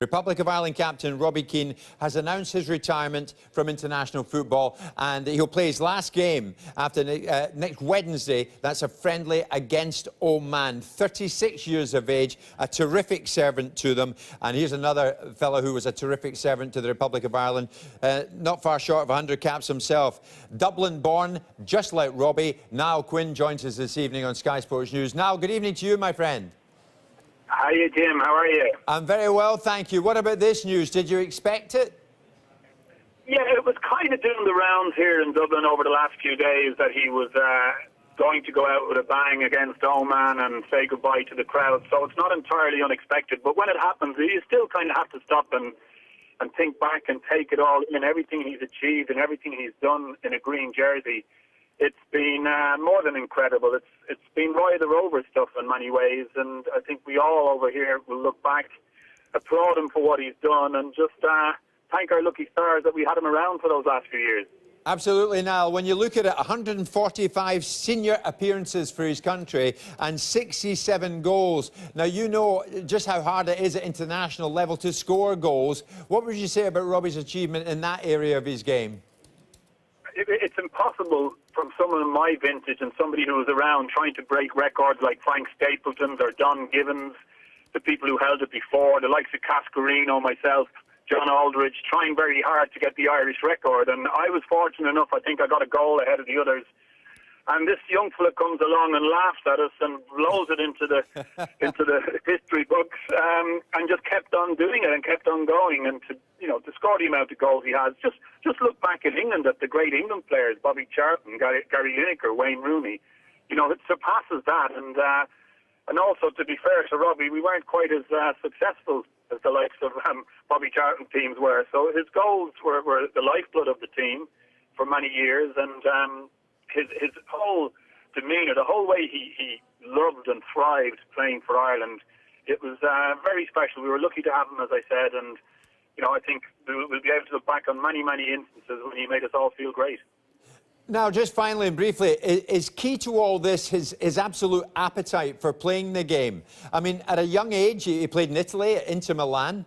Republic of Ireland captain Robbie Keane has announced his retirement from international football, and he'll play his last game after next Wednesday. That's a friendly against Oman. 36 years of age, a terrific servant to them. And here's another fellow who was a terrific servant to the Republic of Ireland, not far short of 100 caps himself. Dublin born, just like Robbie. Niall Quinn joins us this evening on Sky Sports News. Niall, good evening to you, my friend. Hiya, Jim. How are you? I'm very well, thank you. What about this news? Did you expect it? Yeah, it was kind of doing the rounds here in Dublin over the last few days that he was going to go out with a bang against Oman and say goodbye to the crowd. So it's not entirely unexpected. But when it happens, you still kind of have to stop and think back and take it all in, everything he's achieved and everything he's done in a green jersey. It's been more than incredible. It's been Roy the Rover stuff in many ways, and I think we all over here will look back, applaud him for what he's done, and just thank our lucky stars that we had him around for those last few years. Absolutely, Niall. When you look at it, 145 senior appearances for his country and 67 goals. Now, you know just how hard it is at international level to score goals. What would you say about Robbie's achievement in that area of his game? It's impossible from someone in my vintage and somebody who was around trying to break records like Frank Stapleton's or Don Givens, the people who held it before, the likes of Cascarino, myself, John Aldridge, trying very hard to get the Irish record. And I was fortunate enough, I think I got a goal ahead of the others. And this young fella comes along and laughs at us and blows it into the history books, and just kept on doing it and kept on going. And to score the amount of goals he has, just look back in England at the great England players, Bobby Charlton, Gary Lineker, Wayne Rooney. It surpasses that. And also, to be fair to Robbie, we weren't quite as successful as the likes of Bobby Charlton teams were. So his goals were the lifeblood of the team for many years, and his whole demeanour, the whole way he loved and thrived playing for Ireland, it was very special. We were lucky to have him, as I said, and I think we'll be able to look back on many, many instances when he made us all feel great. Now, just finally and briefly, is key to all this his absolute appetite for playing the game? I mean, at a young age, he played in Italy, at Inter Milan.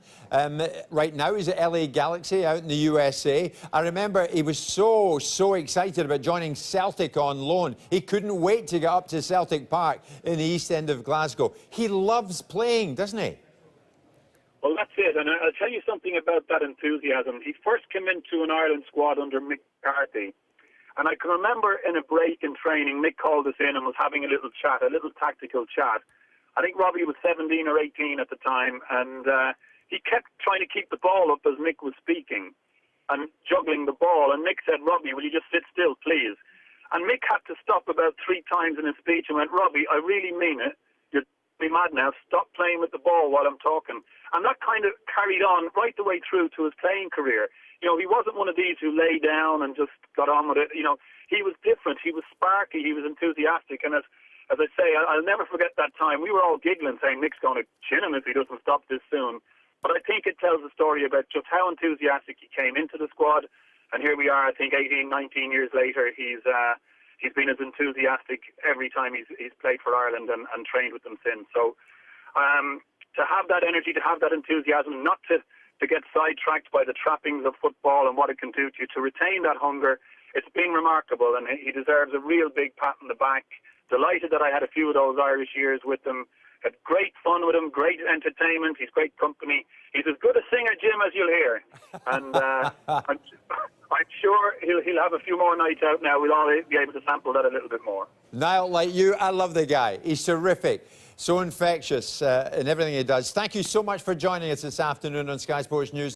Right now, he's at LA Galaxy out in the USA. I remember he was so excited about joining Celtic on loan. He couldn't wait to get up to Celtic Park in the East End of Glasgow. He loves playing, doesn't he? Well, that's it. And I'll tell you something about that enthusiasm. He first came into an Ireland squad under Mick McCarthy. And I can remember in a break in training, Mick called us in and was having a little chat, a little tactical chat. I think Robbie was 17 or 18 at the time, and he kept trying to keep the ball up as Mick was speaking and juggling the ball. And Mick said, "Robbie, will you just sit still, please?" And Mick had to stop about 3 times in his speech and went, "Robbie, I really mean it. You're be mad now. Stop playing with the ball while I'm talking." And that kind of carried on right the way through to his playing career. He wasn't one of these who lay down and just got on with it. He was different. He was sparky. He was enthusiastic. And as I say, I'll never forget that time. We were all giggling, saying Mick's going to chin him if he doesn't stop this soon. But I think it tells a story about just how enthusiastic he came into the squad. And here we are, I think, 18, 19 years later. He's been as enthusiastic every time he's played for Ireland and trained with them since. So to have that energy, to have that enthusiasm, not to get sidetracked by the trappings of football and what it can do to you, to retain that hunger, it's been remarkable, and he deserves a real big pat on the back. Delighted that I had a few of those Irish years with him. Had great fun with him, great entertainment, he's great company. He's as good a singer, Jim, as you'll hear. And I'm sure he'll have a few more nights out now. We'll all be able to sample that a little bit more. Niall, like you, I love the guy. He's terrific. So infectious in everything he does. Thank you so much for joining us this afternoon on Sky Sports News.